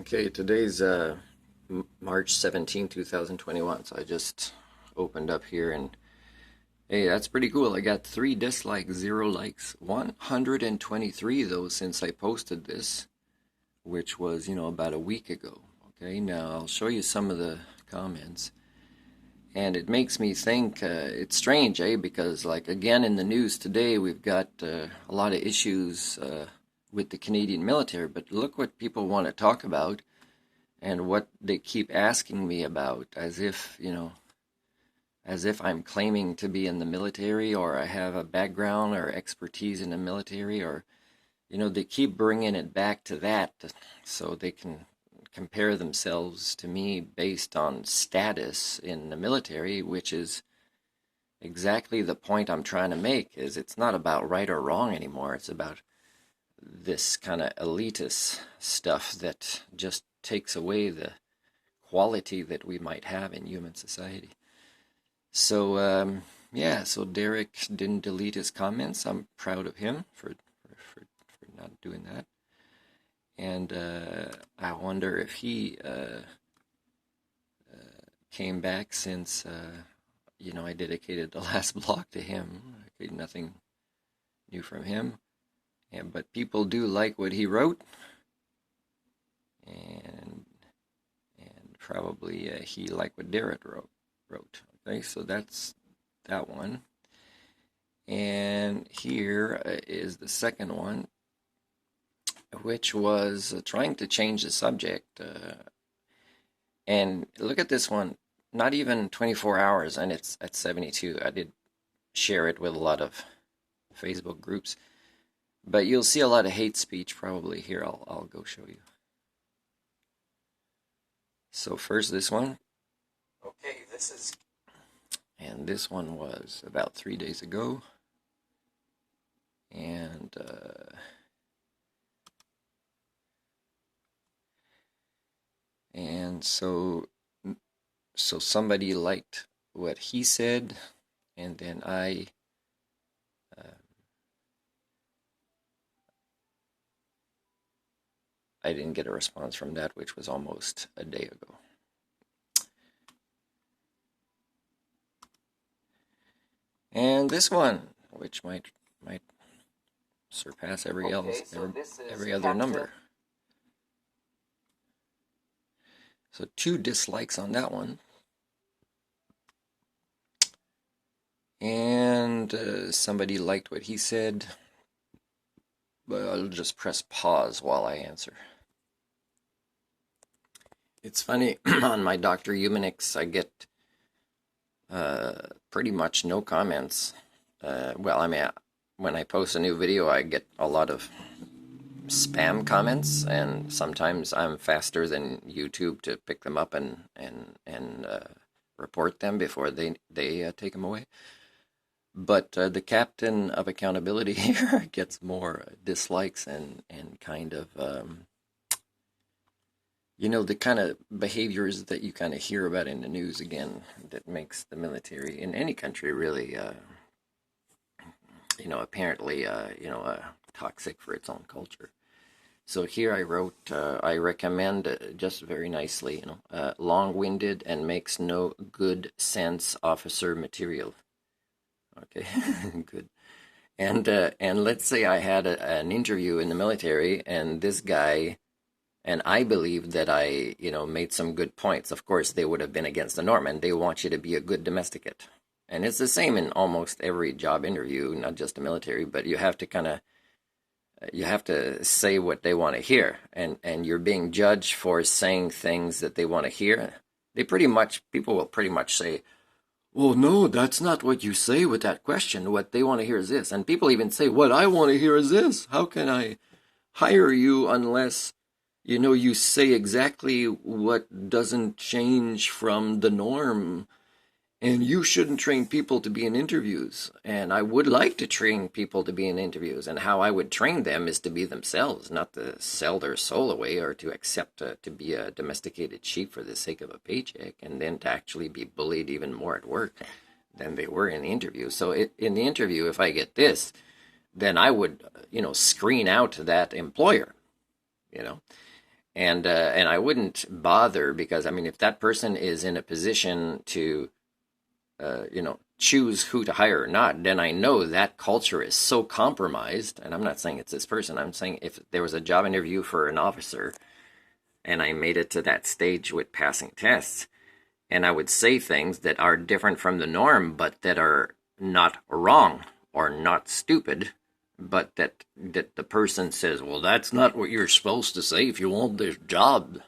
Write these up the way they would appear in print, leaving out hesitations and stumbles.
Okay, today's March 17, 2021. So I just opened up here and hey, that's pretty cool. I got 3 dislikes, 0 likes, 123 though since I posted this, which was, about a week ago. Okay, now I'll show you some of the comments. And it makes me think it's strange, because like again in the news today, we've got a lot of issues with the Canadian military, but look what people want to talk about and what they keep asking me about, as if I'm claiming to be in the military or I have a background or expertise in the military, or, they keep bringing it back to that so they can compare themselves to me based on status in the military, which is exactly the point I'm trying to make, is it's not about right or wrong anymore. It's about this kind of elitist stuff that just takes away the quality that we might have in human society. So, yeah, so Derek didn't delete his comments. I'm proud of him for not doing that. And I wonder if he came back since, I dedicated the last block to him. Okay, nothing new from him. But people do like what he wrote. And probably he liked what Derek wrote. Okay, so that's that one. And here is the second one, which was trying to change the subject. And look at this one, not even 24 hours, and it's at 72. I did share it with a lot of Facebook groups, but you'll see a lot of hate speech probably here. I'll go show you. So first this one. Okay, and this one was about 3 days ago. And so somebody liked what he said, and then I didn't get a response from that, which was almost a day ago. And this one, which might surpass every other number. So 2 dislikes on that one. And somebody liked what he said, but I'll just press pause while I answer. It's funny, on my Dr. Humanix, I get pretty much no comments. When I post a new video, I get a lot of spam comments, and sometimes I'm faster than YouTube to pick them up and report them before they take them away. But the captain of accountability here gets more dislikes and kind of the kind of behaviors that you kind of hear about in the news again, that makes the military in any country really apparently toxic for its own culture. So here I wrote, I recommend, just very nicely, long-winded and makes no good sense officer material. Okay, good. And let's say I had an interview in the military, and this guy, and I believe that I, made some good points. Of course, they would have been against the norm, and they want you to be a good domesticate. And it's the same in almost every job interview, not just the military, but you have to say what they want to hear, and you're being judged for saying things that they want to hear. People will pretty much say, well, no, that's not what you say with that question. What they want to hear is this. And people even say, what I want to hear is this. How can I hire you unless, you say exactly what doesn't change from the norm? And you shouldn't train people to be in interviews. And I would like to train people to be in interviews. And how I would train them is to be themselves, not to sell their soul away or to accept to be a domesticated sheep for the sake of a paycheck, and then to actually be bullied even more at work than they were in the interview. So in the interview, if I get this, then I would, screen out that employer, And I wouldn't bother because I mean, if that person is in a position to choose who to hire or not, then I know that culture is so compromised. And I'm not saying it's this person. I'm saying if there was a job interview for an officer and I made it to that stage with passing tests, and I would say things that are different from the norm, but that are not wrong or not stupid, but that the person says, well, that's not what you're supposed to say if you want this job,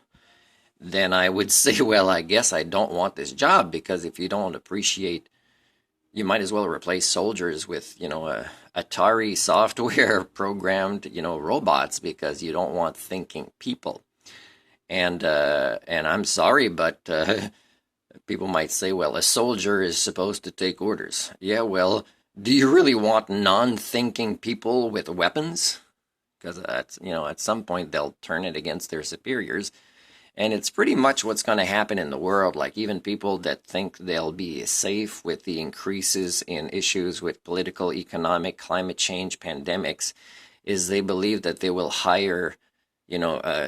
then I would say, well, I guess I don't want this job, because if you don't appreciate, you might as well replace soldiers with, Atari software programmed, robots, because you don't want thinking people. And I'm sorry, but people might say, well, a soldier is supposed to take orders. Yeah, well, do you really want non-thinking people with weapons? Because at some point they'll turn it against their superiors. And it's pretty much what's going to happen in the world. Like, even people that think they'll be safe with the increases in issues with political, economic, climate change, pandemics, is they believe that they will hire,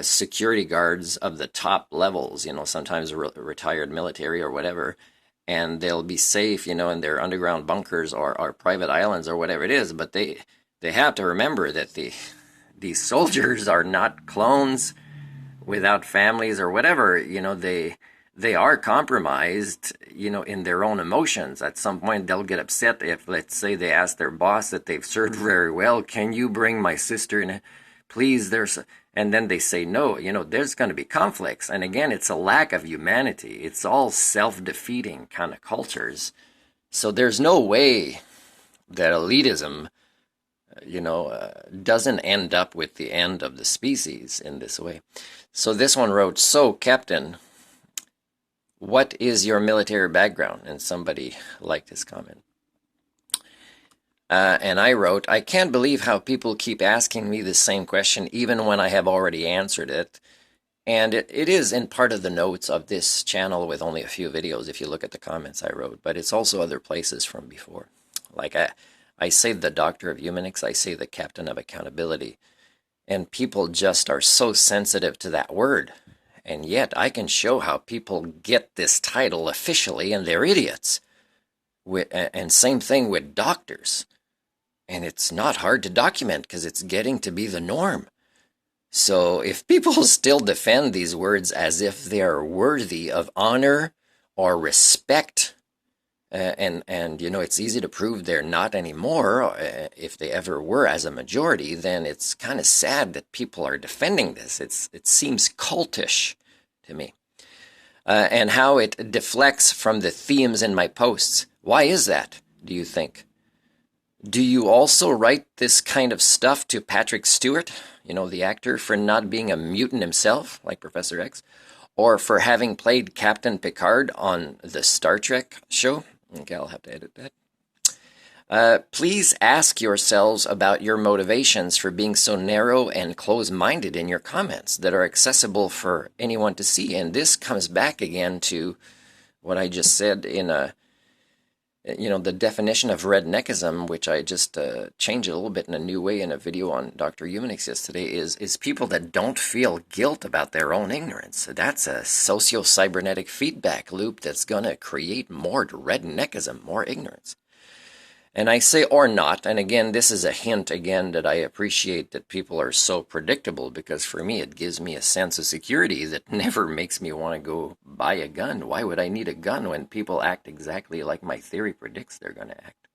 security guards of the top levels, sometimes retired military or whatever, and they'll be safe, in their underground bunkers or private islands or whatever it is. But they have to remember that these soldiers are not clones without families or whatever. They are compromised, in their own emotions. At some point, they'll get upset if, let's say, they ask their boss that they've served very well, can you bring my sister in? Please, and then they say no. There's going to be conflicts. And again, it's a lack of humanity. It's all self-defeating kind of cultures. So there's no way that elitism, doesn't end up with the end of the species in this way. So this one wrote, so, Captain, what is your military background? And somebody liked his comment. And I wrote, I can't believe how people keep asking me the same question, even when I have already answered it. And it is in part of the notes of this channel with only a few videos, if you look at the comments I wrote. But it's also other places from before. Like, I say the doctor of eugenics, I say the captain of accountability. And people just are so sensitive to that word. And yet I can show how people get this title officially and they're idiots. And same thing with doctors. And it's not hard to document because it's getting to be the norm. So if people still defend these words as if they are worthy of honor or respect, and it's easy to prove they're not anymore, if they ever were as a majority, then it's kind of sad that people are defending this. It seems cultish to me. And how it deflects from the themes in my posts. Why is that, do you think? Do you also write this kind of stuff to Patrick Stewart, the actor, for not being a mutant himself, like Professor X, or for having played Captain Picard on the Star Trek show? Okay, I'll have to edit that. Please ask yourselves about your motivations for being so narrow and close-minded in your comments that are accessible for anyone to see. And this comes back again to what I just said in the definition of redneckism, which I just changed a little bit in a new way in a video on Dr. Eugenics yesterday, is people that don't feel guilt about their own ignorance. That's a socio-cybernetic feedback loop that's going to create more redneckism, more ignorance. And I say or not, and again, this is a hint again that I appreciate that people are so predictable, because for me it gives me a sense of security that never makes me want to go buy a gun. Why would I need a gun when people act exactly like my theory predicts they're going to act?